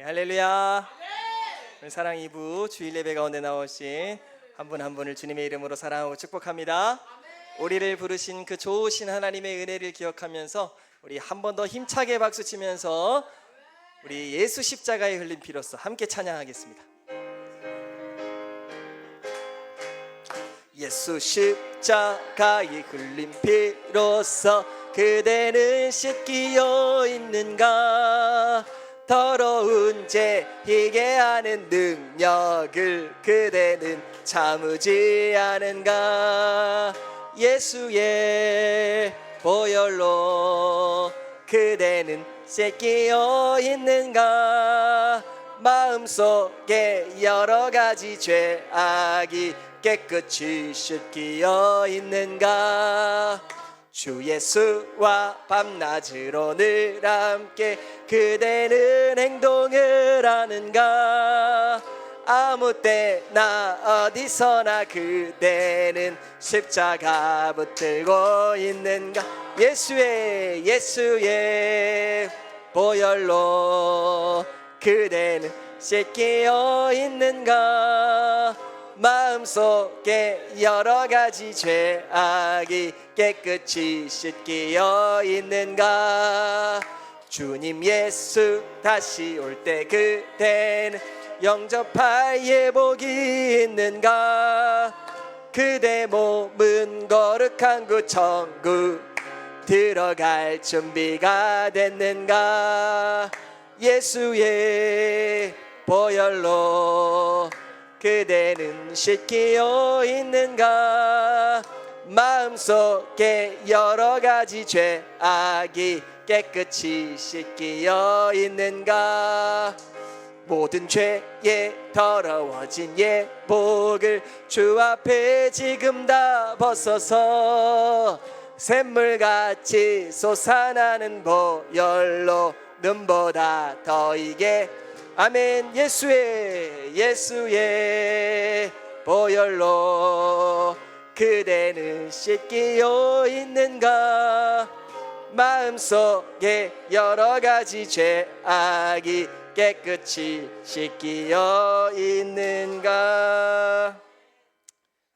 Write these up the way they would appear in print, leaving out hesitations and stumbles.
네, 할렐루야. 오늘 사랑 2부 주일 예배 가운데 나오신 한 분 한 분을 주님의 이름으로 사랑하고 축복합니다. 우리를 부르신 그 좋으신 하나님의 은혜를 기억하면서 우리 한 번 더 힘차게 박수 치면서 우리 예수 십자가에 흘린 피로써 함께 찬양하겠습니다. 예수 십자가에 흘린 피로써 그대는 씻기어 있는가? 더러운 죄 희게 하는 능력을 그대는 참으지 않은가? 예수의 보혈로 그대는 씻기어 있는가? 마음속에 여러 가지 죄악이 깨끗이 씻기어 있는가? 주 예수와 밤낮으로 늘 함께 그대는 행동을 하는가? 아무 때나 어디서나 그대는 십자가 붙들고 있는가? 예수의 보혈로 그대는 씻기어 있는가? 마음속에 여러 가지 죄악이 깨끗이 씻기어 있는가? 주님 예수 다시 올 때 그대는 영접할 예복이 있는가? 그대 몸은 거룩한 그 천국 들어갈 준비가 됐는가? 예수의 보혈로 그대는 씻기어 있는가? 마음속에 여러 가지 죄악이 깨끗이 씻기어 있는가? 모든 죄에 더러워진 예복을 주 앞에 지금 다 벗어서 샘물같이 솟아나는 보혈로 눈보다 더 이게 아멘. 예수의 보혈로 그대는 씻기어 있는가? 마음속에 여러 가지 죄악이 깨끗이 씻기어 있는가?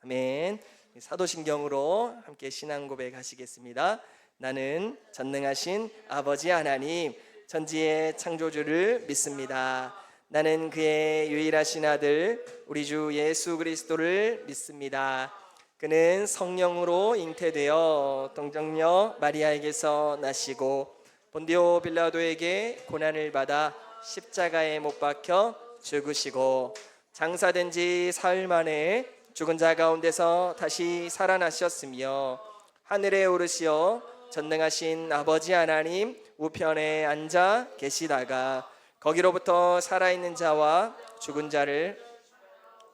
아멘. 사도신경으로 함께 신앙 고백하시겠습니다. 나는 전능하신 아버지 하나님 천지의 창조주를 믿습니다. 나는 그의 유일하신 아들 우리 주 예수 그리스도를 믿습니다. 그는 성령으로 잉태되어 동정녀 마리아에게서 나시고 본디오 빌라도에게 고난을 받아 십자가에 못 박혀 죽으시고 장사된 지 사흘 만에 죽은 자 가운데서 다시 살아나셨으며 하늘에 오르시어 전능하신 아버지 하나님 우편에 앉아 계시다가 거기로부터 살아있는 자와 죽은 자를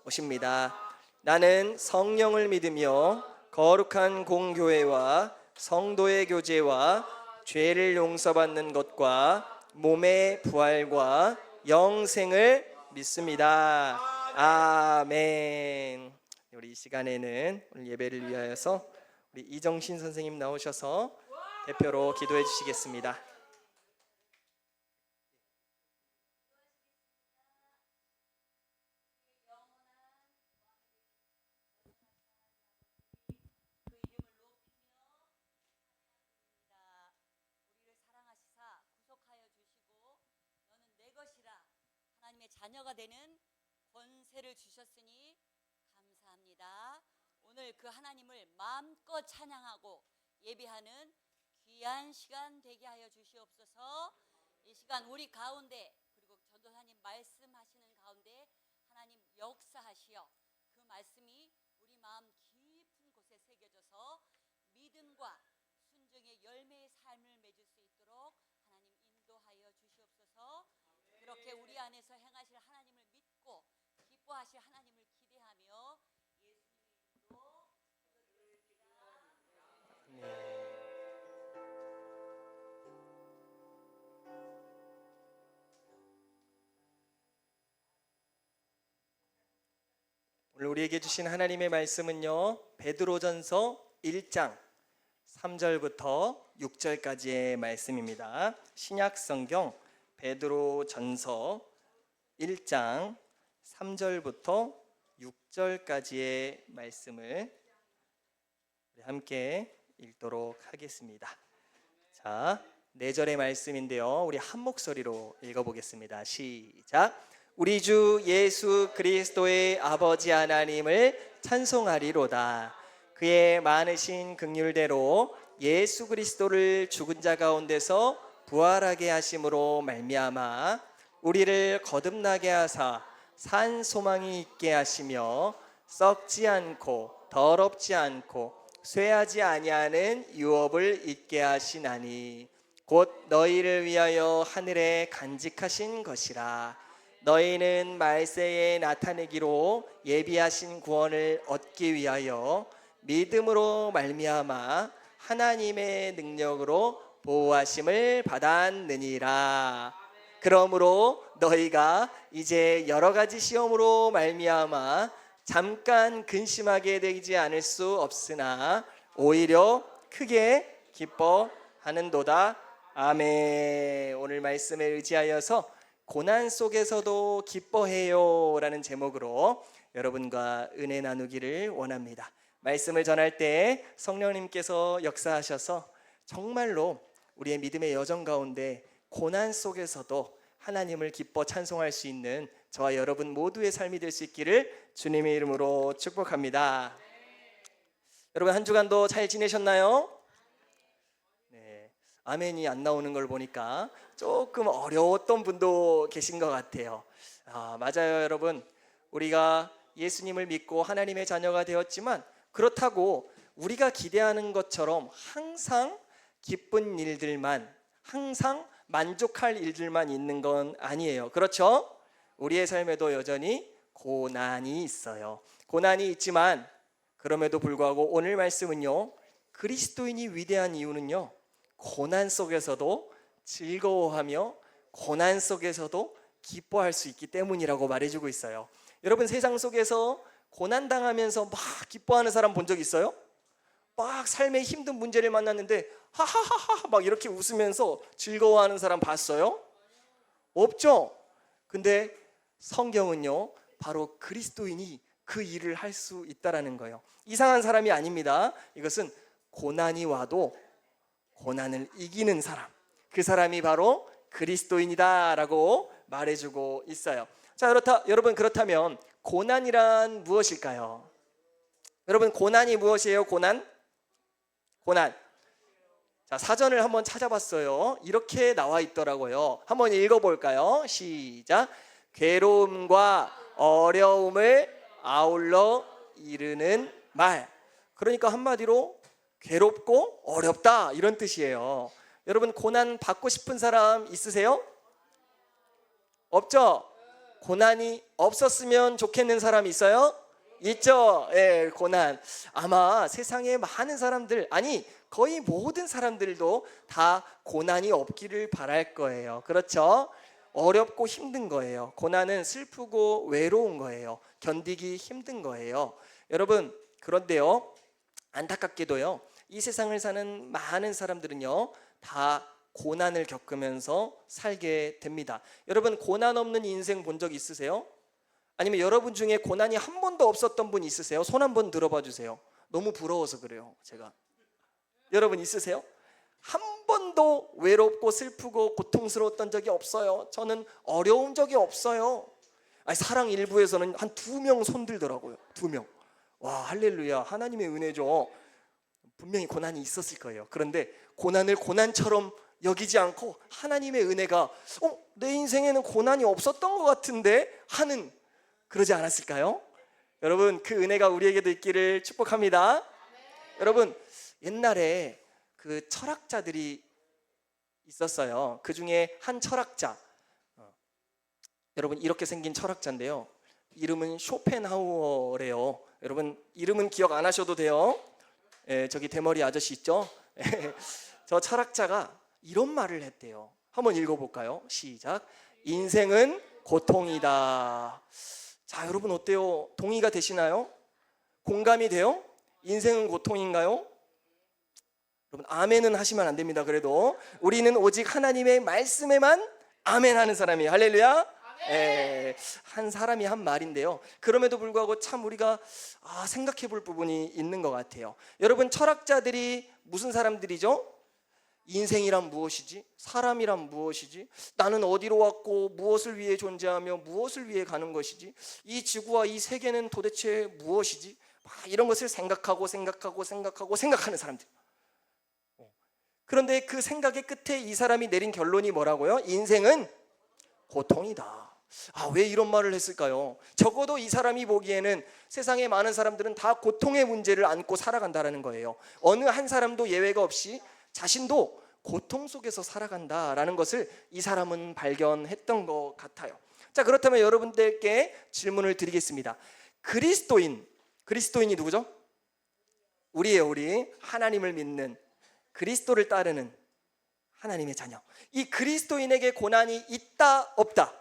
오십니다. 나는 성령을 믿으며 거룩한 공교회와 성도의 교제와 죄를 용서받는 것과 몸의 부활과 영생을 믿습니다. 아멘. 우리 이 시간에는 오늘 예배를 위하여서 우리 이정신 선생님 나오셔서 대표로 기도해 주시겠습니다. 하나님의 자녀가 되는 권세를 주셨으니 감사합니다. 오늘 그 하나님을 마음껏 찬양하고 예배하는 귀한 시간 되게 하여 주시옵소서. 이 시간 우리 가운데 그리고 전도사님 말씀하시는 가운데 하나님 역사하시어 그 말씀이 우리 마음 깊은 곳에 새겨져서 믿음과 순종의 열매의 삶을 맺을 수 있도록 하나님 인도하여 주시옵소서. 그렇게 우리 안에서 행하실 하나님을 믿고 기뻐하실 하나님을 기대하며 예수님으로 오늘 우리에게 주신 하나님의 말씀은요 베드로전서 1장 3절부터 6절까지의 말씀입니다. 신약성경 베드로전서 1장 3절부터 6절까지의 말씀을 함께 읽도록 하겠습니다. 자, 4절의 말씀인데요. 우리 한 목소리로 읽어보겠습니다. 시작. 우리 주 예수 그리스도의 아버지 하나님을 찬송하리로다. 그의 많으신 긍휼대로 예수 그리스도를 죽은 자 가운데서 부활하게 하심으로 말미암아 우리를 거듭나게 하사 산 소망이 있게 하시며 썩지 않고 더럽지 않고 쇠하지 아니하는 유업을 있게 하시나니 곧 너희를 위하여 하늘에 간직하신 것이라. 너희는 말세에 나타내기로 예비하신 구원을 얻기 위하여 믿음으로 말미암아 하나님의 능력으로 보호하심을 받았느니라. 그러므로 너희가 이제 여러 가지 시험으로 말미암아 잠깐 근심하게 되지 않을 수 없으나 오히려 크게 기뻐하는도다. 아멘. 오늘 말씀에 의지하여서 고난 속에서도 기뻐해요 라는 제목으로 여러분과 은혜 나누기를 원합니다. 말씀을 전할 때 성령님께서 역사하셔서 정말로 우리의 믿음의 여정 가운데 고난 속에서도 하나님을 기뻐 찬송할 수 있는 저와 여러분 모두의 삶이 될 수 있기를 주님의 이름으로 축복합니다. 여러분 한 주간도 잘 지내셨나요? 네, 아멘이 안 나오는 걸 보니까 조금 어려웠던 분도 계신 것 같아요. 맞아요, 여러분. 우리가 예수님을 믿고 하나님의 자녀가 되었지만 그렇다고 우리가 기대하는 것처럼 항상 기쁜 일들만, 항상 만족할 일들만 있는 건 아니에요. 그렇죠? 우리의 삶에도 여전히 고난이 있어요. 고난이 있지만 그럼에도 불구하고 오늘 말씀은요, 그리스도인이 위대한 이유는요, 고난 속에서도 즐거워하며 고난 속에서도 기뻐할 수 있기 때문이라고 말해주고 있어요. 여러분 세상 속에서 고난당하면서 막 기뻐하는 사람 본 적 있어요? 막 삶의 힘든 문제를 만났는데 하하하하 막 이렇게 웃으면서 즐거워하는 사람 봤어요? 없죠? 근데 성경은요, 바로 그리스도인이 그 일을 할 수 있다라는 거예요. 이상한 사람이 아닙니다. 이것은 고난이 와도 고난을 이기는 사람, 그 사람이 바로 그리스도인이다라고 말해주고 있어요. 자, 여러분 그렇다면 고난이란 무엇일까요? 여러분 고난이 무엇이에요? 고난. 자, 사전을 한번 찾아봤어요. 이렇게 나와 있더라고요. 한번 읽어볼까요? 시작. 괴로움과 어려움을 아울러 이르는 말. 그러니까 한마디로 괴롭고 어렵다 이런 뜻이에요. 여러분 고난 받고 싶은 사람 있으세요? 없죠? 고난이 없었으면 좋겠는 사람 있어요? 있죠? 예, 고난. 아마 세상에 많은 사람들, 아니 거의 모든 사람들도 다 고난이 없기를 바랄 거예요. 그렇죠? 어렵고 힘든 거예요. 고난은 슬프고 외로운 거예요. 견디기 힘든 거예요. 여러분 그런데요, 안타깝게도요, 이 세상을 사는 많은 사람들은요 다 고난을 겪으면서 살게 됩니다. 여러분 고난 없는 인생 본 적 있으세요? 아니면 여러분 중에 고난이 한 번도 없었던 분 있으세요? 손 한번 들어봐 주세요. 너무 부러워서 그래요, 제가. 여러분 있으세요? 한 번도 외롭고 슬프고 고통스러웠던 적이 없어요. 저는 어려운 적이 없어요. 사랑 일부에서는 한 2명 손 들더라고요. 2명. 와, 할렐루야, 하나님의 은혜죠. 분명히 고난이 있었을 거예요. 그런데 고난을 고난처럼 여기지 않고 하나님의 은혜가 내 인생에는 고난이 없었던 것 같은데 하는, 그러지 않았을까요? 여러분 그 은혜가 우리에게도 있기를 축복합니다. 여러분 옛날에 그 철학자들이 있었어요. 그 중에 한 철학자, 여러분 이렇게 생긴 철학자인데요, 이름은 쇼펜하우어래요. 여러분 이름은 기억 안 하셔도 돼요. 저기 대머리 아저씨 있죠? 저 철학자가 이런 말을 했대요. 한번 읽어볼까요? 시작. 인생은 고통이다. 자, 여러분 어때요? 동의가 되시나요? 공감이 돼요? 인생은 고통인가요? 여러분 아멘은 하시면 안 됩니다. 그래도 우리는 오직 하나님의 말씀에만 아멘 하는 사람이에요. 할렐루야. 한 사람이 한 말인데요. 그럼에도 불구하고 참 우리가 생각해 볼 부분이 있는 것 같아요. 여러분, 철학자들이 무슨 사람들이죠? 인생이란 무엇이지? 사람이란 무엇이지? 나는 어디로 왔고 무엇을 위해 존재하며 무엇을 위해 가는 것이지? 이 지구와 이 세계는 도대체 무엇이지? 이런 것을 생각하는 사람들. 그런데 그 생각의 끝에 이 사람이 내린 결론이 뭐라고요? 인생은 고통이다. 왜 이런 말을 했을까요? 적어도 이 사람이 보기에는 세상의 많은 사람들은 다 고통의 문제를 안고 살아간다는 거예요. 어느 한 사람도 예외가 없이 자신도 고통 속에서 살아간다라는 것을 이 사람은 발견했던 것 같아요. 자, 그렇다면 여러분들께 질문을 드리겠습니다. 그리스도인이 누구죠? 우리예요. 우리 하나님을 믿는, 그리스도를 따르는 하나님의 자녀. 이 그리스도인에게 고난이 있다 없다?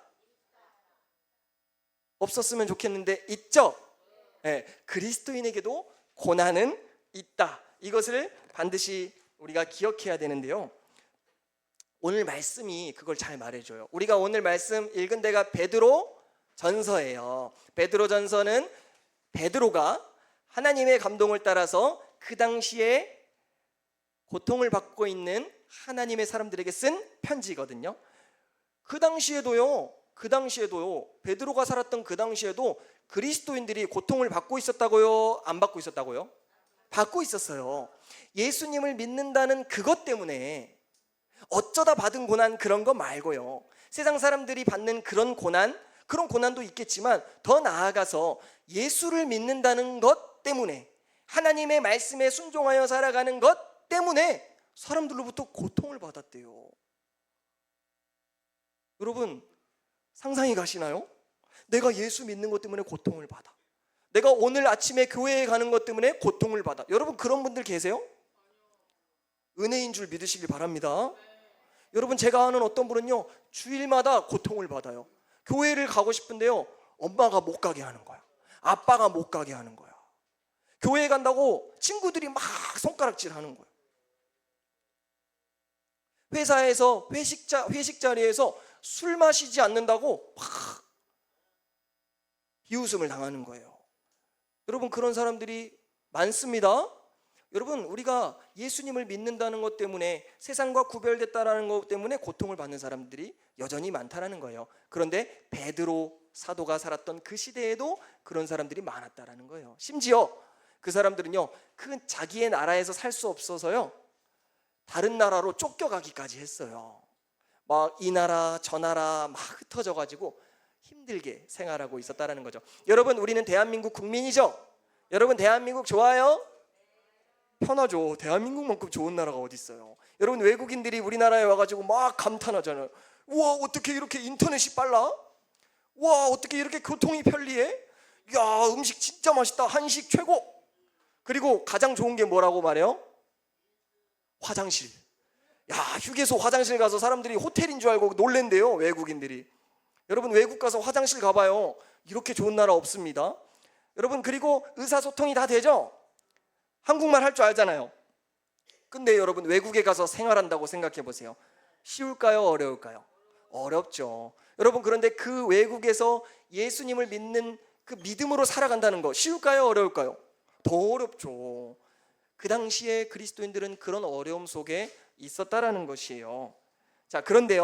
없었으면 좋겠는데 있죠? 그리스도인에게도 고난은 있다. 이것을 반드시 우리가 기억해야 되는데요. 오늘 말씀이 그걸 잘 말해줘요. 우리가 오늘 말씀 읽은 데가 베드로 전서예요. 베드로 전서는 베드로가 하나님의 감동을 따라서 그 당시에 고통을 받고 있는 하나님의 사람들에게 쓴 편지거든요. 그 당시에도요, 베드로가 살았던 그 당시에도 그리스도인들이 고통을 받고 있었다고요? 안 받고 있었다고요? 받고 있었어요. 예수님을 믿는다는 그것 때문에 어쩌다 받은 고난, 그런 거 말고요, 세상 사람들이 받는 그런 고난도 있겠지만 더 나아가서 예수를 믿는다는 것 때문에, 하나님의 말씀에 순종하여 살아가는 것 때문에 사람들로부터 고통을 받았대요. 여러분, 상상이 가시나요? 내가 예수 믿는 것 때문에 고통을 받아. 내가 오늘 아침에 교회에 가는 것 때문에 고통을 받아. 여러분, 그런 분들 계세요? 은혜인 줄 믿으시길 바랍니다. 여러분, 제가 아는 어떤 분은요, 주일마다 고통을 받아요. 교회를 가고 싶은데요, 엄마가 못 가게 하는 거야. 아빠가 못 가게 하는 거야. 교회에 간다고 친구들이 막 손가락질 하는 거야. 회사에서 회식 자리에서 술 마시지 않는다고 막 비웃음을 당하는 거예요. 여러분, 그런 사람들이 많습니다. 여러분, 우리가 예수님을 믿는다는 것 때문에, 세상과 구별됐다는 것 때문에 고통을 받는 사람들이 여전히 많다는 거예요. 그런데 베드로 사도가 살았던 그 시대에도 그런 사람들이 많았다는 거예요. 심지어 그 사람들은요, 그 자기의 나라에서 살 수 없어서요, 다른 나라로 쫓겨가기까지 했어요. 막 이 나라 저 나라 막 흩어져 가지고 힘들게 생활하고 있었다는 거죠. 여러분, 우리는 대한민국 국민이죠? 여러분, 대한민국 좋아요? 편하죠. 대한민국만큼 좋은 나라가 어디 있어요? 여러분, 외국인들이 우리나라에 와가지고 막 감탄하잖아요. 우와, 어떻게 이렇게 인터넷이 빨라? 우와, 어떻게 이렇게 교통이 편리해? 야, 음식 진짜 맛있다. 한식 최고. 그리고 가장 좋은 게 뭐라고 말해요? 화장실. 야, 휴게소 화장실 가서 사람들이 호텔인 줄 알고 놀랜대요, 외국인들이. 여러분, 외국 가서 화장실 가봐요. 이렇게 좋은 나라 없습니다. 여러분, 그리고 의사소통이 다 되죠? 한국말 할 줄 알잖아요. 근데 여러분, 외국에 가서 생활한다고 생각해 보세요. 쉬울까요? 어려울까요? 어렵죠. 여러분, 그런데 그 외국에서 예수님을 믿는 그 믿음으로 살아간다는 거 쉬울까요? 어려울까요? 더 어렵죠. 그 당시에 그리스도인들은 그런 어려움 속에 있었다라는 것이에요. 자, 그런데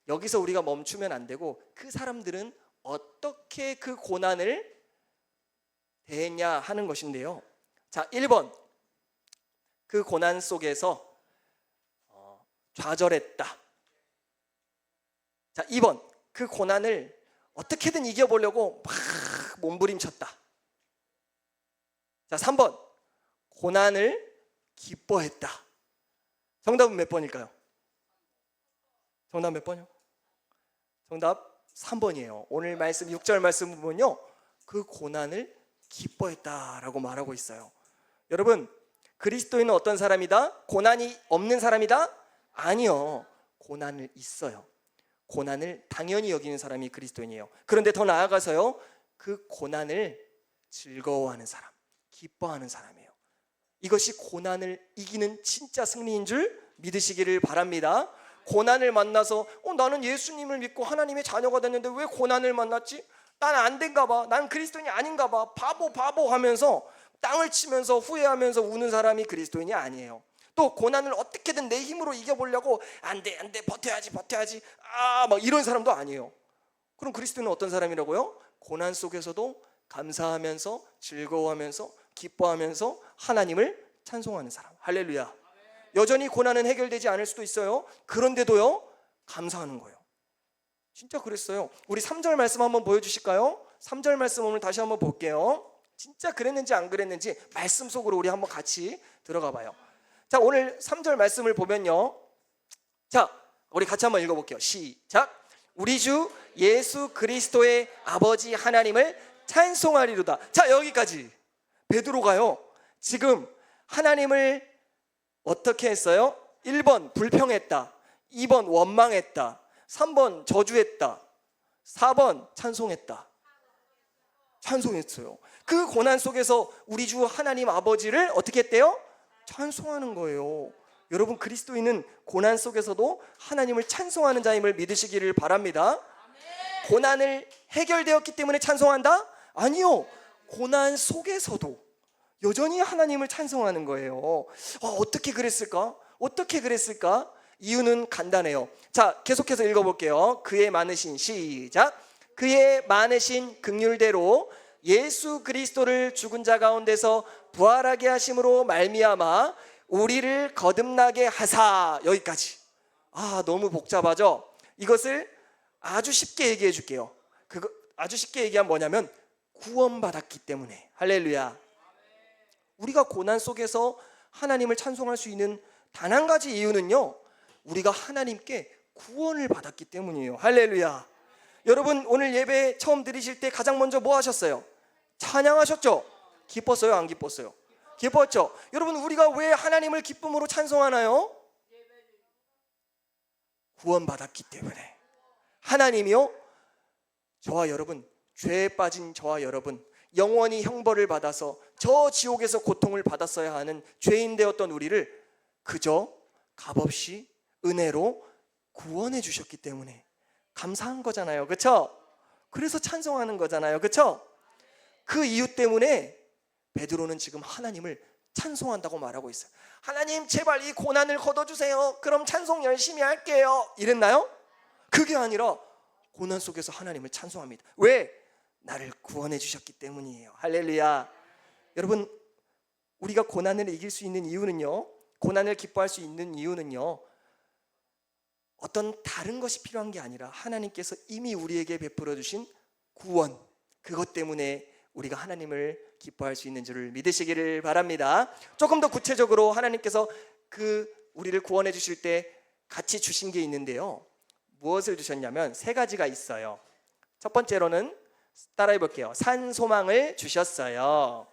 여기서 우리가 멈추면 안 되고, 그 사람들은 어떻게 그 고난을 대했냐 하는 것인데요. 자, 1번, 그 고난 속에서 좌절했다. 자, 2번, 그 고난을 어떻게든 이겨보려고 막 몸부림쳤다. 자, 3번, 고난을 기뻐했다. 정답은 몇 번일까요? 정답 몇 번이요? 정답 3번이에요. 오늘 말씀 6절 말씀 보면요, 그 고난을 기뻐했다라고 말하고 있어요. 여러분, 그리스도인은 어떤 사람이다? 고난이 없는 사람이다? 아니요. 고난을 있어요. 고난을 당연히 여기는 사람이 그리스도인이에요. 그런데 더 나아가서요, 그 고난을 즐거워하는 사람, 기뻐하는 사람이에요. 이것이 고난을 이기는 진짜 승리인 줄 믿으시기를 바랍니다. 고난을 만나서 나는 예수님을 믿고 하나님의 자녀가 됐는데 왜 고난을 만났지? 난 안 된가 봐. 난 그리스도인이 아닌가 봐. 바보 하면서 땅을 치면서 후회하면서 우는 사람이 그리스도인이 아니에요. 또 고난을 어떻게든 내 힘으로 이겨보려고 안 돼 버텨야지 막 이런 사람도 아니에요. 그럼 그리스도인은 어떤 사람이라고요? 고난 속에서도 감사하면서 즐거워하면서 기뻐하면서 하나님을 찬송하는 사람. 할렐루야. 여전히 고난은 해결되지 않을 수도 있어요. 그런데도요 감사하는 거예요. 진짜 그랬어요. 우리 3절 말씀 한번 보여주실까요? 3절 말씀 오늘 다시 한번 볼게요. 진짜 그랬는지 안 그랬는지 말씀 속으로 우리 한번 같이 들어가 봐요. 자, 오늘 3절 말씀을 보면요, 자, 우리 같이 한번 읽어볼게요. 시작. 우리 주 예수 그리스도의 아버지 하나님을 찬송하리로다. 자, 여기까지 베드로가요 지금 하나님을 어떻게 했어요? 1번 불평했다, 2번 원망했다, 3번 저주했다, 4번 찬송했다. 찬송했어요. 그 고난 속에서 우리 주 하나님 아버지를 어떻게 했대요? 찬송하는 거예요. 여러분, 그리스도인은 고난 속에서도 하나님을 찬송하는 자임을 믿으시기를 바랍니다. 고난을 해결되었기 때문에 찬송한다? 아니요. 고난 속에서도 여전히 하나님을 찬송하는 거예요. 어떻게 그랬을까? 어떻게 그랬을까? 이유는 간단해요. 자, 계속해서 읽어볼게요. 그의 많으신, 시작. 그의 많으신 긍휼대로 예수 그리스도를 죽은 자 가운데서 부활하게 하심으로 말미암아 우리를 거듭나게 하사. 여기까지. 너무 복잡하죠? 이것을 아주 쉽게 얘기해 줄게요. 아주 쉽게 얘기하면 뭐냐면 구원받았기 때문에. 할렐루야. 우리가 고난 속에서 하나님을 찬송할 수 있는 단 한 가지 이유는요, 우리가 하나님께 구원을 받았기 때문이에요. 할렐루야. 여러분, 오늘 예배 처음 드리실 때 가장 먼저 뭐 하셨어요? 찬양하셨죠? 기뻤어요? 안 기뻤어요? 기뻤죠? 여러분, 우리가 왜 하나님을 기쁨으로 찬송하나요? 구원받았기 때문에. 하나님이요, 저와 여러분, 죄에 빠진 저와 여러분, 영원히 형벌을 받아서 저 지옥에서 고통을 받았어야 하는 죄인 되었던 우리를 그저 값없이 은혜로 구원해 주셨기 때문에 감사한 거잖아요. 그렇죠? 그래서 찬송하는 거잖아요. 그렇죠? 그 이유 때문에 베드로는 지금 하나님을 찬송한다고 말하고 있어요. 하나님, 제발 이 고난을 걷어주세요. 그럼 찬송 열심히 할게요. 이랬나요? 그게 아니라 고난 속에서 하나님을 찬송합니다. 왜? 나를 구원해 주셨기 때문이에요. 할렐루야. 여러분, 우리가 고난을 이길 수 있는 이유는요, 고난을 기뻐할 수 있는 이유는요, 어떤 다른 것이 필요한 게 아니라 하나님께서 이미 우리에게 베풀어 주신 구원, 그것 때문에 우리가 하나님을 기뻐할 수 있는 줄을 믿으시기를 바랍니다. 조금 더 구체적으로 하나님께서 우리를 구원해 주실 때 같이 주신 게 있는데요, 무엇을 주셨냐면 3가지가 있어요. 첫 번째로는 따라해 볼게요. 산 소망을 주셨어요.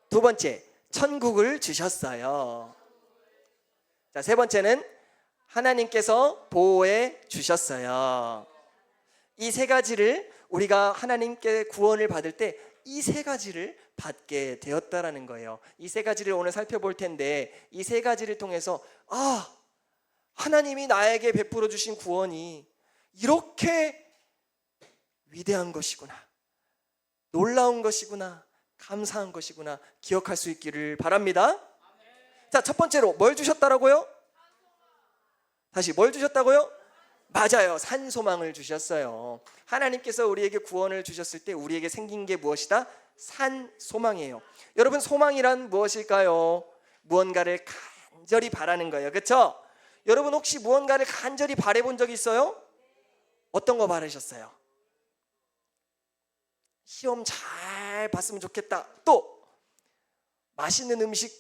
두 번째, 천국을 주셨어요. 자, 세 번째는 하나님께서 보호해 주셨어요. 이 3가지를 우리가 하나님께 구원을 받을 때 이 3가지를 받게 되었다라는 거예요. 이 3가지를 오늘 살펴볼 텐데, 이 3가지를 통해서 하나님이 나에게 베풀어 주신 구원이 이렇게 위대한 것이구나, 놀라운 것이구나, 감사한 것이구나 기억할 수 있기를 바랍니다. 자, 첫 번째로 뭘 주셨다라고요? 다시 뭘 주셨다고요? 맞아요. 산 소망을 주셨어요. 하나님께서 우리에게 구원을 주셨을 때 우리에게 생긴 게 무엇이다? 산 소망이에요. 여러분, 소망이란 무엇일까요? 무언가를 간절히 바라는 거예요. 그렇죠? 여러분, 혹시 무언가를 간절히 바라본 적 있어요? 어떤 거 바라셨어요? 시험 잘 봤으면 좋겠다. 또 맛있는 음식,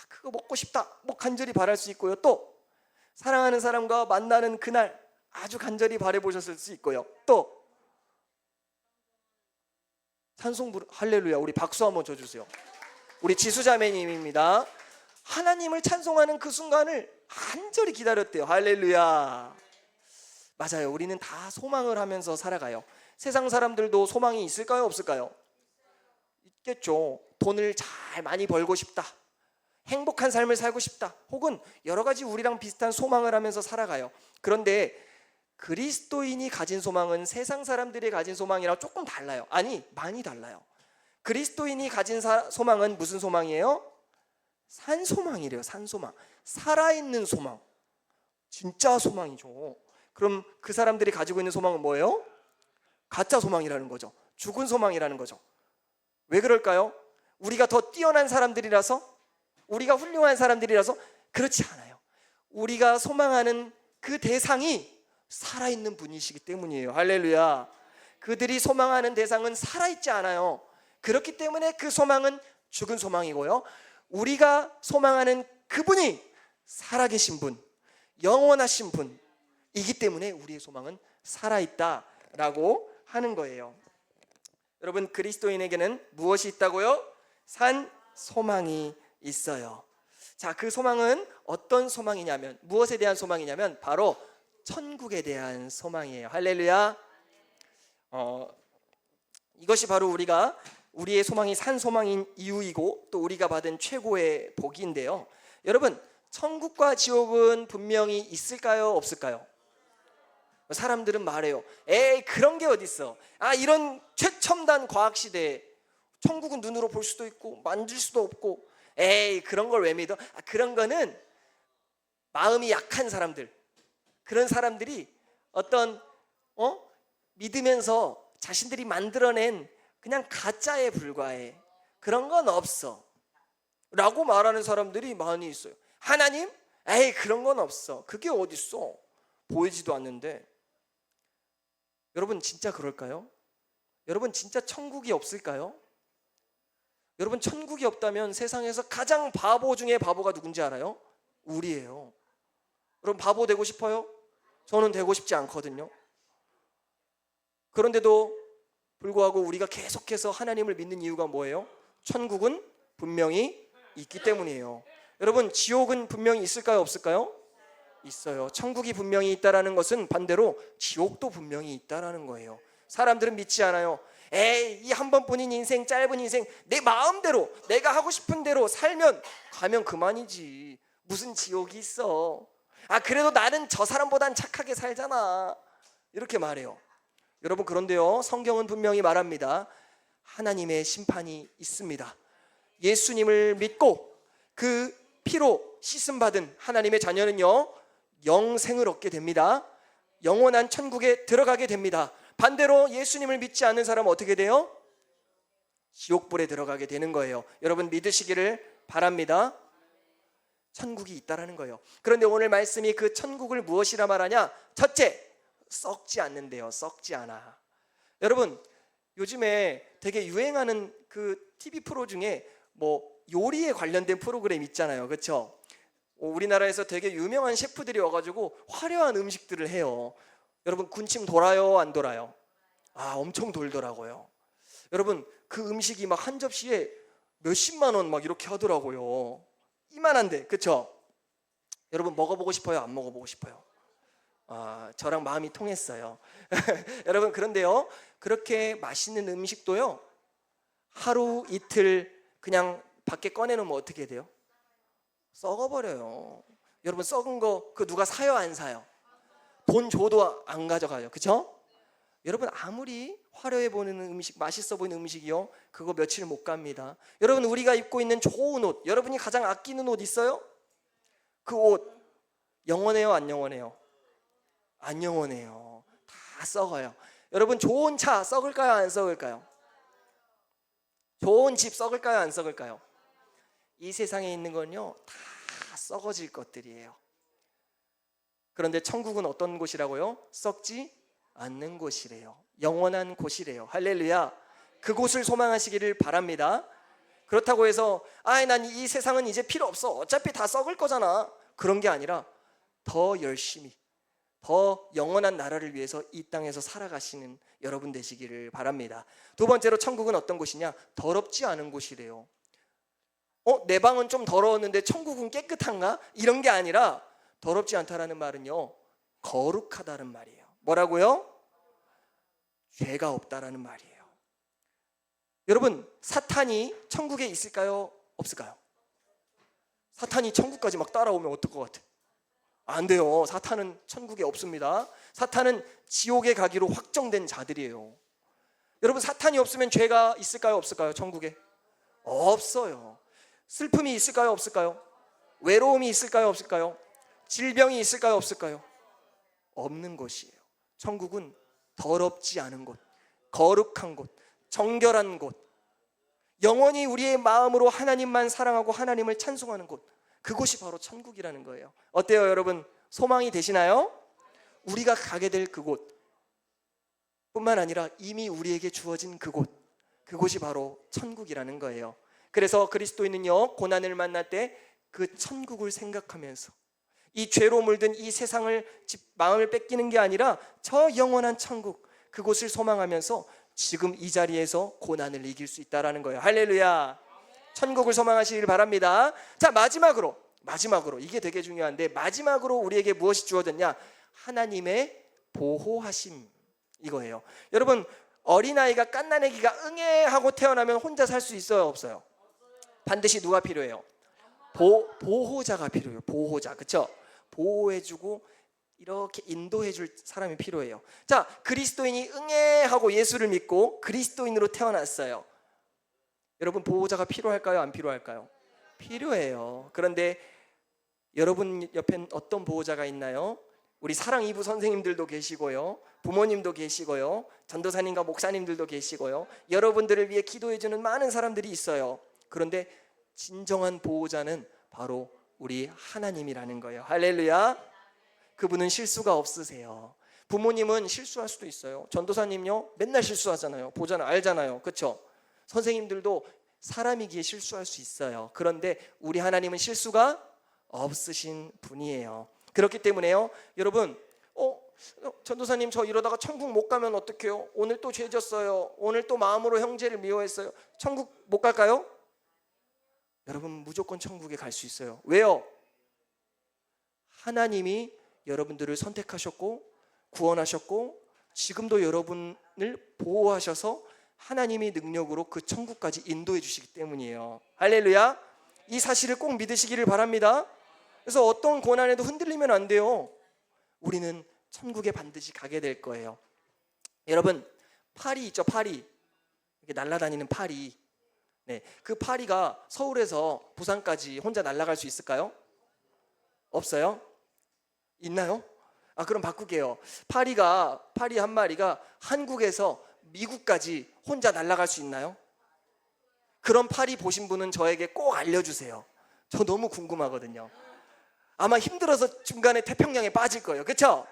그거 먹고 싶다, 뭐 간절히 바랄 수 있고요. 또 사랑하는 사람과 만나는 그날 아주 간절히 바라보셨을 수 있고요. 또 찬송 할렐루야. 우리 박수 한번 쳐주세요. 우리 지수자매님입니다. 하나님을 찬송하는 그 순간을 간절히 기다렸대요. 할렐루야. 맞아요. 우리는 다 소망을 하면서 살아가요. 세상 사람들도 소망이 있을까요? 없을까요? 있겠죠. 돈을 잘 많이 벌고 싶다, 행복한 삶을 살고 싶다. 혹은 여러 가지 우리랑 비슷한 소망을 하면서 살아가요. 그런데 그리스도인이 가진 소망은 세상 사람들이 가진 소망이랑 조금 달라요. 아니, 많이 달라요. 그리스도인이 가진 소망은 무슨 소망이에요? 산소망이래요. 산소망. 살아있는 소망. 진짜 소망이죠. 그럼 그 사람들이 가지고 있는 소망은 뭐예요? 가짜 소망이라는 거죠. 죽은 소망이라는 거죠. 왜 그럴까요? 우리가 더 뛰어난 사람들이라서? 우리가 훌륭한 사람들이라서? 그렇지 않아요. 우리가 소망하는 그 대상이 살아있는 분이시기 때문이에요. 할렐루야. 그들이 소망하는 대상은 살아있지 않아요. 그렇기 때문에 그 소망은 죽은 소망이고요, 우리가 소망하는 그분이 살아계신 분, 영원하신 분이기 때문에 우리의 소망은 살아있다라고 하는 거예요. 여러분, 그리스도인에게는 무엇이 있다고요? 산 소망이 있어요. 자, 그 소망은 어떤 소망이냐면, 무엇에 대한 소망이냐면 바로 천국에 대한 소망이에요. 할렐루야. 이것이 바로 우리의 소망이 산 소망인 이유이고 또 우리가 받은 최고의 복인데요. 여러분, 천국과 지옥은 분명히 있을까요? 없을까요? 사람들은 말해요. 에이, 그런 게 어딨어. 이런 최첨단 과학 시대에 천국은 눈으로 볼 수도 있고 만질 수도 없고, 에이, 그런 걸 왜 믿어? 그런 거는 마음이 약한 사람들, 그런 사람들이 어떤 믿으면서 자신들이 만들어낸 그냥 가짜에 불과해. 그런 건 없어 라고 말하는 사람들이 많이 있어요. 하나님? 에이, 그런 건 없어. 그게 어딨어? 보이지도 않는데. 여러분, 진짜 그럴까요? 여러분, 진짜 천국이 없을까요? 여러분, 천국이 없다면 세상에서 가장 바보 중에 바보가 누군지 알아요? 우리예요. 여러분, 바보 되고 싶어요? 저는 되고 싶지 않거든요. 그런데도 불구하고 우리가 계속해서 하나님을 믿는 이유가 뭐예요? 천국은 분명히 있기 때문이에요. 여러분, 지옥은 분명히 있을까요? 없을까요? 있어요. 천국이 분명히 있다라는 것은 반대로 지옥도 분명히 있다라는 거예요. 사람들은 믿지 않아요. 에이, 이 한 번뿐인 인생, 짧은 인생, 내 마음대로 내가 하고 싶은 대로 살면 가면 그만이지. 무슨 지옥이 있어. 그래도 나는 저 사람보단 착하게 살잖아. 이렇게 말해요. 여러분, 그런데요, 성경은 분명히 말합니다. 하나님의 심판이 있습니다. 예수님을 믿고 그 피로 씻음받은 하나님의 자녀는요, 영생을 얻게 됩니다. 영원한 천국에 들어가게 됩니다. 반대로 예수님을 믿지 않는 사람은 어떻게 돼요? 지옥불에 들어가게 되는 거예요. 여러분, 믿으시기를 바랍니다. 천국이 있다라는 거예요. 그런데 오늘 말씀이 그 천국을 무엇이라 말하냐? 첫째, 썩지 않는데요. 썩지 않아. 여러분, 요즘에 되게 유행하는 그 TV 프로 중에 요리에 관련된 프로그램 있잖아요. 그렇죠? 우리나라에서 되게 유명한 셰프들이 와가지고 화려한 음식들을 해요. 여러분, 군침 돌아요? 안 돌아요? 엄청 돌더라고요. 여러분, 그 음식이 막 한 접시에 몇십만 원 막 이렇게 하더라고요. 이만한데, 그렇죠? 여러분, 먹어보고 싶어요? 안 먹어보고 싶어요? 저랑 마음이 통했어요. 여러분, 그런데요, 그렇게 맛있는 음식도요, 하루 이틀 그냥 밖에 꺼내놓으면 어떻게 돼요? 썩어버려요. 여러분, 썩은 거 그 누가 사요, 안 사요? 돈 줘도 안 가져가요. 그렇죠? 여러분, 아무리 화려해 보이는 음식, 맛있어 보이는 음식이요, 그거 며칠 못 갑니다. 여러분, 우리가 입고 있는 좋은 옷, 여러분이 가장 아끼는 옷 있어요? 그 옷 영원해요, 안 영원해요? 안 영원해요. 다 썩어요. 여러분, 좋은 차 썩을까요, 안 썩을까요? 좋은 집 썩을까요, 안 썩을까요? 이 세상에 있는 건요, 다 썩어질 것들이에요. 그런데 천국은 어떤 곳이라고요? 썩지 않는 곳이래요. 영원한 곳이래요. 할렐루야. 그곳을 소망하시기를 바랍니다. 그렇다고 해서 난 이 세상은 이제 필요 없어, 어차피 다 썩을 거잖아, 그런 게 아니라 더 열심히, 더 영원한 나라를 위해서 이 땅에서 살아가시는 여러분 되시기를 바랍니다. 두 번째로, 천국은 어떤 곳이냐? 더럽지 않은 곳이래요. 내 방은 좀 더러웠는데 천국은 깨끗한가? 이런 게 아니라, 더럽지 않다라는 말은요, 거룩하다는 말이에요. 뭐라고요? 죄가 없다라는 말이에요. 여러분, 사탄이 천국에 있을까요, 없을까요? 사탄이 천국까지 막 따라오면 어떨 것 같아? 안 돼요. 사탄은 천국에 없습니다. 사탄은 지옥에 가기로 확정된 자들이에요. 여러분, 사탄이 없으면 죄가 있을까요? 없을까요? 천국에? 없어요. 슬픔이 있을까요? 없을까요? 외로움이 있을까요? 없을까요? 질병이 있을까요? 없을까요? 없는 곳이에요. 천국은 더럽지 않은 곳, 거룩한 곳, 정결한 곳, 영원히 우리의 마음으로 하나님만 사랑하고 하나님을 찬송하는 곳, 그곳이 바로 천국이라는 거예요. 어때요, 여러분? 소망이 되시나요? 우리가 가게 될 그곳 뿐만 아니라 이미 우리에게 주어진 그곳, 그곳이 바로 천국이라는 거예요. 그래서 그리스도인은요, 고난을 만날 때 그 천국을 생각하면서 이 죄로 물든 이 세상을 마음을 뺏기는 게 아니라 저 영원한 천국, 그곳을 소망하면서 지금 이 자리에서 고난을 이길 수 있다라는 거예요. 할렐루야. 천국을 소망하시길 바랍니다. 자, 마지막으로 이게 되게 중요한데, 마지막으로 우리에게 무엇이 주어졌냐? 하나님의 보호하심, 이거예요. 여러분, 어린아이가 갓난아기가 응애 하고 태어나면 혼자 살 수 있어요, 없어요? 반드시 누가 필요해요? 보호자가 필요해요. 보호자, 그렇죠? 보호해주고 이렇게 인도해줄 사람이 필요해요. 자, 그리스도인이 응애 하고 예수를 믿고 그리스도인으로 태어났어요. 여러분, 보호자가 필요할까요? 안 필요할까요? 필요해요. 그런데 여러분 옆엔 어떤 보호자가 있나요? 우리 사랑 이부 선생님들도 계시고요, 부모님도 계시고요, 전도사님과 목사님들도 계시고요, 여러분들을 위해 기도해주는 많은 사람들이 있어요. 그런데 진정한 보호자는 바로 우리 하나님이라는 거예요. 할렐루야. 그분은 실수가 없으세요. 부모님은 실수할 수도 있어요. 전도사님요, 맨날 실수하잖아요. 보잖아요, 알잖아요, 그렇죠? 선생님들도 사람이기에 실수할 수 있어요. 그런데 우리 하나님은 실수가 없으신 분이에요. 그렇기 때문에요, 여러분, 전도사님, 저 이러다가 천국 못 가면 어떡해요? 오늘 또 죄 졌어요. 오늘 또 마음으로 형제를 미워했어요. 천국 못 갈까요? 여러분, 무조건 천국에 갈 수 있어요. 왜요? 하나님이 여러분들을 선택하셨고 구원하셨고 지금도 여러분을 보호하셔서 하나님이 능력으로 그 천국까지 인도해 주시기 때문이에요. 할렐루야. 이 사실을 꼭 믿으시기를 바랍니다. 그래서 어떤 고난에도 흔들리면 안 돼요. 우리는 천국에 반드시 가게 될 거예요. 여러분, 파리 있죠? 파리, 이렇게 날아다니는 파리. 네, 그 파리가 서울에서 부산까지 혼자 날아갈 수 있을까요? 없어요? 있나요? 그럼 바꿀게요. 파리 한 마리가 한국에서 미국까지 혼자 날아갈 수 있나요? 그런 파리 보신 분은 저에게 꼭 알려주세요. 저 너무 궁금하거든요. 아마 힘들어서 중간에 태평양에 빠질 거예요, 그렇죠?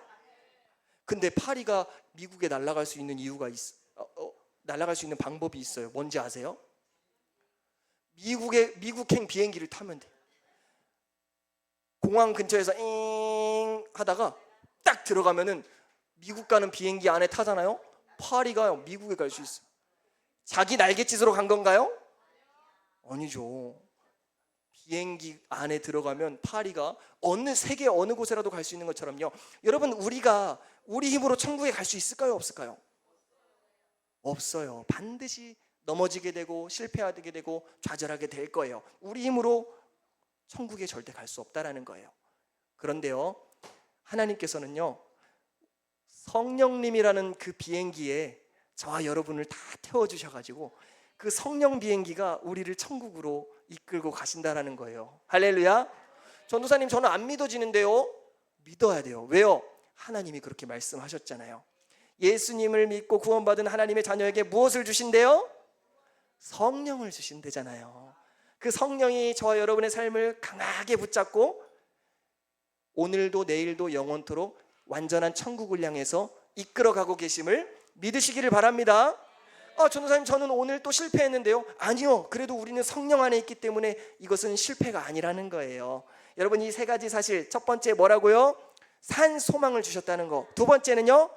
근데 파리가 미국에 날아갈 수 있는 이유가 날아갈 수 있는 방법이 있어요. 뭔지 아세요? 미국행 비행기를 타면 돼요. 공항 근처에서 잉 하다가 딱 들어가면은 미국 가는 비행기 안에 타잖아요. 파리가 미국에 갈 수 있어요. 자기 날갯짓으로 간 건가요? 아니죠. 비행기 안에 들어가면 파리가 세계 어느 곳에라도 갈 수 있는 것처럼요. 여러분, 우리가 우리 힘으로 천국에 갈 수 있을까요? 없을까요? 없어요. 반드시 넘어지게 되고 실패하게 되고 좌절하게 될 거예요. 우리 힘으로 천국에 절대 갈 수 없다라는 거예요. 그런데요, 하나님께서는요, 성령님이라는 그 비행기에 저와 여러분을 다 태워주셔가지고 그 성령 비행기가 우리를 천국으로 이끌고 가신다라는 거예요. 할렐루야. 전도사님, 저는 안 믿어지는데요. 믿어야 돼요. 왜요? 하나님이 그렇게 말씀하셨잖아요. 예수님을 믿고 구원받은 하나님의 자녀에게 무엇을 주신대요? 성령을 주신대잖아요. 그 성령이 저와 여러분의 삶을 강하게 붙잡고 오늘도 내일도 영원토록 완전한 천국을 향해서 이끌어가고 계심을 믿으시기를 바랍니다. 전도사님, 저는 오늘 또 실패했는데요. 아니요, 그래도 우리는 성령 안에 있기 때문에 이것은 실패가 아니라는 거예요. 여러분, 이 세 가지 사실, 첫 번째 뭐라고요? 산 소망을 주셨다는 거. 두 번째는요,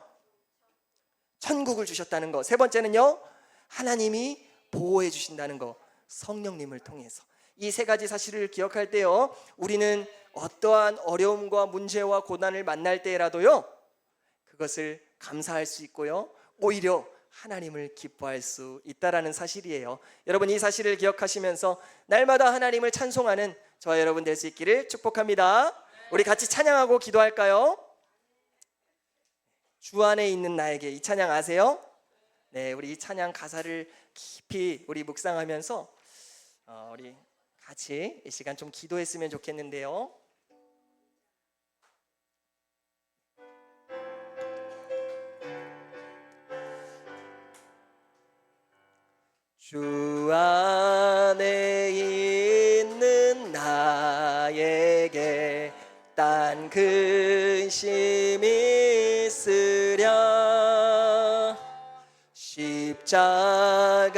천국을 주셨다는 거. 세 번째는요, 하나님이 보호해 주신다는 거, 성령님을 통해서. 이 세 가지 사실을 기억할 때요, 우리는 어떠한 어려움과 문제와 고난을 만날 때라도요, 그것을 감사할 수 있고요, 오히려 하나님을 기뻐할 수 있다라는 사실이에요. 여러분, 이 사실을 기억하시면서 날마다 하나님을 찬송하는 저와 여러분 될 수 있기를 축복합니다. 우리 같이 찬양하고 기도할까요? 주 안에 있는 나에게, 이 찬양 아세요? 네, 우리 이 찬양 가사를 깊이 우리 묵상하면서 우리 같이 이 시간 좀 기도했으면 좋겠는데요. 주 안에 있는 나에게 딴 근심 있으랴. 십자가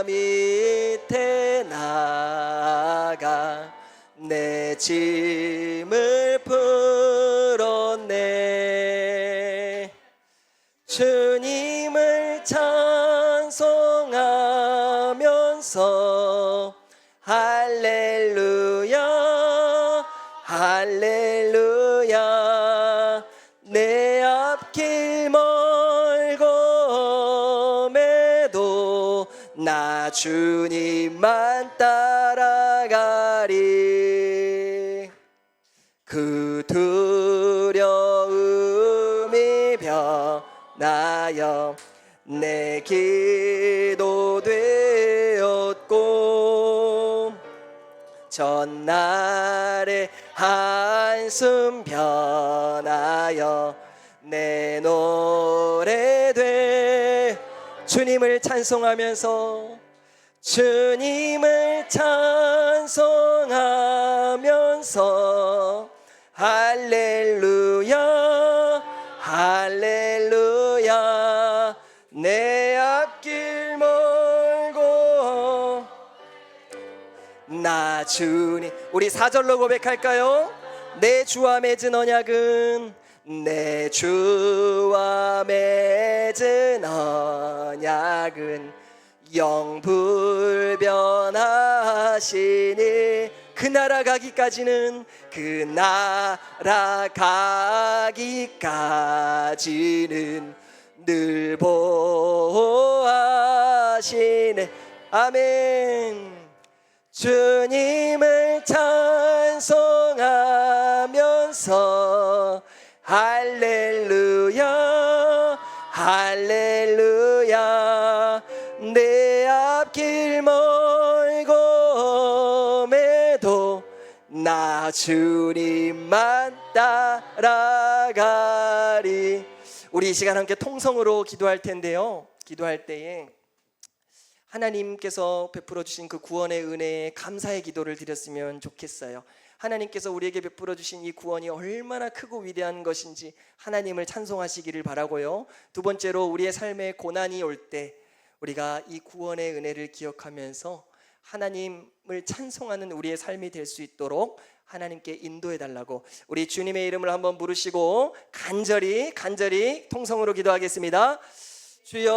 밑에 나아가 내 짐을 풀었네. 주님을 찬송하면서 할렐루야 할렐루야. 내 앞길 멀고매도 나 주님만 따라가리. 그 두려움이 변하여 내 기도 되었고, 전날의 한숨 변하여 내 노래 돼. 주님을 찬송하면서 주님을 찬송하면서 할렐루야 할렐루야. 내 앞길 멀고 나 주님. 우리 4절로 고백할까요? 내 주와 맺은 언약은, 내 주와 맺은 언약은 영불변하시니. 그 나라 가기까지는, 그 나라 가기까지는 늘 보호하시네. 아멘. 주님을 찬송하면서 할렐루야 할렐루야. 내 앞길 멀고매도 나 주님만 따라가리. 우리 이 시간 함께 통성으로 기도할 텐데요, 기도할 때에 하나님께서 베풀어 주신 그 구원의 은혜에 감사의 기도를 드렸으면 좋겠어요. 하나님께서 우리에게 베풀어 주신 이 구원이 얼마나 크고 위대한 것인지 하나님을 찬송하시기를 바라고요. 두 번째로, 우리의 삶에 고난이 올 때 우리가 이 구원의 은혜를 기억하면서 하나님을 찬송하는 우리의 삶이 될 수 있도록 하나님께 인도해 달라고 우리 주님의 이름을 한번 부르시고 간절히 통성으로 기도하겠습니다. 주여,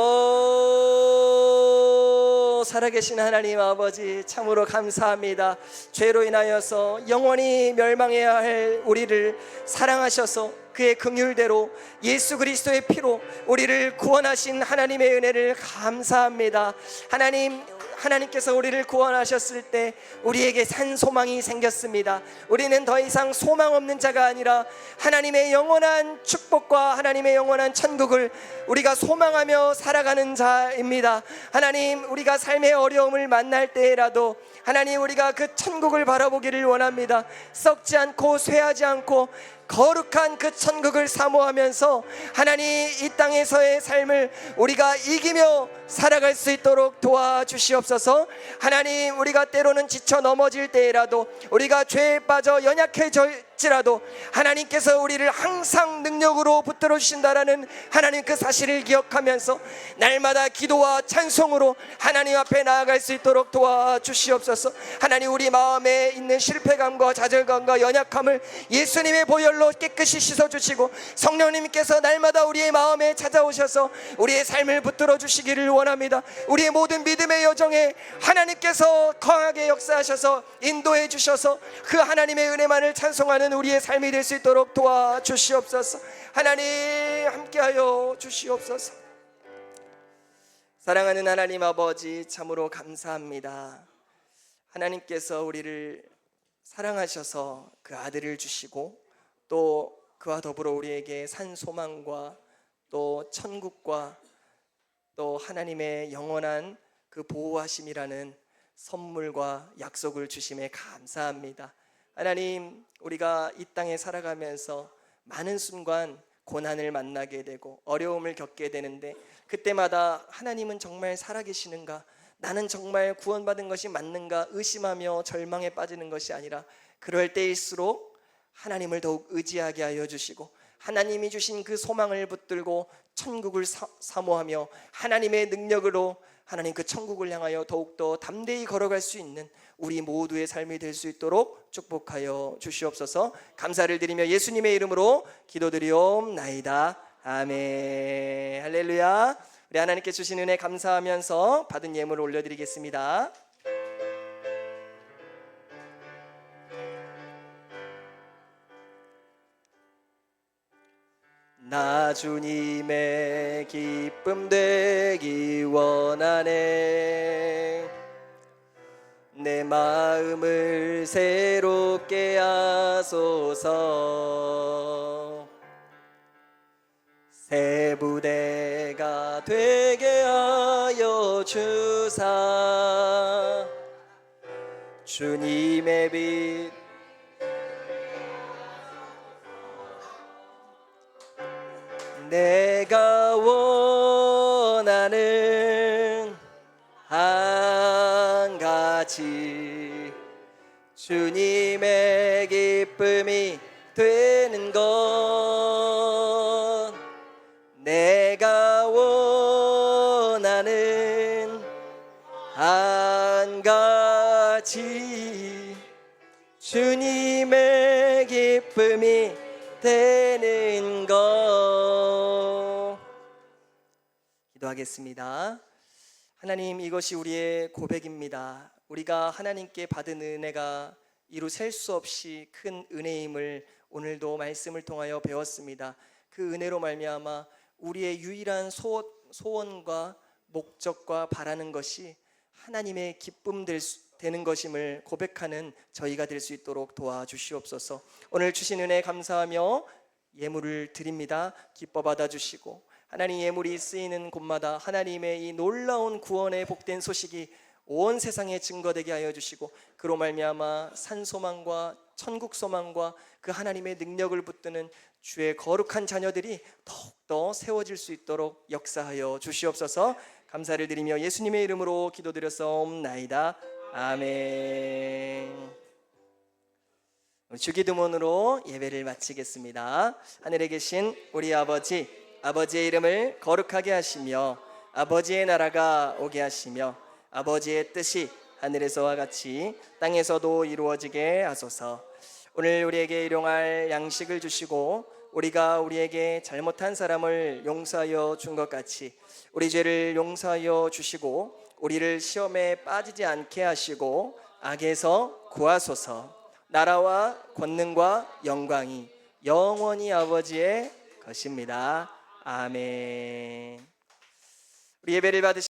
살아계신 하나님 아버지, 참으로 감사합니다. 죄로 인하여서 영원히 멸망해야 할 우리를 사랑하셔서 그의 긍휼대로 예수 그리스도의 피로 우리를 구원하신 하나님의 은혜를 감사합니다. 하나님께서 우리를 구원하셨을 때 우리에게 산 소망이 생겼습니다. 우리는 더 이상 소망 없는 자가 아니라 하나님의 영원한 축복과 하나님의 영원한 천국을 우리가 소망하며 살아가는 자입니다. 하나님, 우리가 삶의 어려움을 만날 때라도 하나님, 우리가 그 천국을 바라보기를 원합니다. 썩지 않고 쇠하지 않고 거룩한 그 천국을 사모하면서 하나님, 이 땅에서의 삶을 우리가 이기며 살아갈 수 있도록 도와주시옵소서. 하나님, 우리가 때로는 지쳐 넘어질 때라도, 우리가 죄에 빠져 연약해질지라도 하나님께서 우리를 항상 능력으로 붙들어 주신다라는 하나님 그 사실을 기억하면서 날마다 기도와 찬송으로 하나님 앞에 나아갈 수 있도록 도와주시옵소서. 하나님, 우리 마음에 있는 실패감과 좌절감과 연약함을 예수님의 보혈로 깨끗이 씻어주시고 성령님께서 날마다 우리의 마음에 찾아오셔서 우리의 삶을 붙들어 주시기를 원합니다. 우리의 모든 믿음의 여정에 하나님께서 강하게 역사하셔서 인도해 주셔서 그 하나님의 은혜만을 찬송하는 우리의 삶이 될 수 있도록 도와주시옵소서. 하나님, 함께하여 주시옵소서. 사랑하는 하나님 아버지, 참으로 감사합니다. 하나님께서 우리를 사랑하셔서 그 아들을 주시고 또 그와 더불어 우리에게 산 소망과 또 천국과 또 하나님의 영원한 그 보호하심이라는 선물과 약속을 주심에 감사합니다. 하나님, 우리가 이 땅에 살아가면서 많은 순간 고난을 만나게 되고 어려움을 겪게 되는데 그때마다 하나님은 정말 살아계시는가? 나는 정말 구원받은 것이 맞는가? 의심하며 절망에 빠지는 것이 아니라 그럴 때일수록 하나님을 더욱 의지하게 하여 주시고 하나님이 주신 그 소망을 붙들고 천국을 사모하며 하나님의 능력으로 하나님 그 천국을 향하여 더욱더 담대히 걸어갈 수 있는 우리 모두의 삶이 될 수 있도록 축복하여 주시옵소서. 감사를 드리며 예수님의 이름으로 기도드리옵나이다. 아멘. 할렐루야. 우리 하나님께 주신 은혜 감사하면서 받은 예물을 올려드리겠습니다. 나 주님의 기쁨 되기 원하네. 내 마음을 새롭게 하소서. 새 부대가 되게 하여 주사. 주님의 빛 내가 원하는 한 가지 주님의 기쁨이 되는 것. 내가 원하는 한 가지 주님의 기쁨이 되는 것. 기도하겠습니다. 하나님, 이것이 우리의 고백입니다. 우리가 하나님께 받은 은혜가 이루 셀 수 없이 큰 은혜임을 오늘도 말씀을 통하여 배웠습니다. 그 은혜로 말미암아 우리의 유일한 소원과 목적과 바라는 것이 하나님의 기쁨 되는 것임을 고백하는 저희가 될 수 있도록 도와주시옵소서. 오늘 주신 은혜 감사하며 예물을 드립니다. 기뻐 받아주시고 하나님, 예물이 쓰이는 곳마다 하나님의 이 놀라운 구원의 복된 소식이 온 세상에 증거되게 하여 주시고 그로 말미암아 산소망과 천국 소망과 그 하나님의 능력을 붙드는 주의 거룩한 자녀들이 더욱더 세워질 수 있도록 역사하여 주시옵소서. 감사를 드리며 예수님의 이름으로 기도드렸사옵나이다. 아멘. 주기도문으로 예배를 마치겠습니다. 하늘에 계신 우리 아버지, 아버지의 이름을 거룩하게 하시며 아버지의 나라가 오게 하시며 아버지의 뜻이 하늘에서와 같이 땅에서도 이루어지게 하소서. 오늘 우리에게 일용할 양식을 주시고 우리가 우리에게 잘못한 사람을 용서하여 준 것 같이 우리 죄를 용서하여 주시고 우리를 시험에 빠지지 않게 하시고 악에서 구하소서. 나라와 권능과 영광이 영원히 아버지의 것입니다. 아멘. 우리 예배를 받으시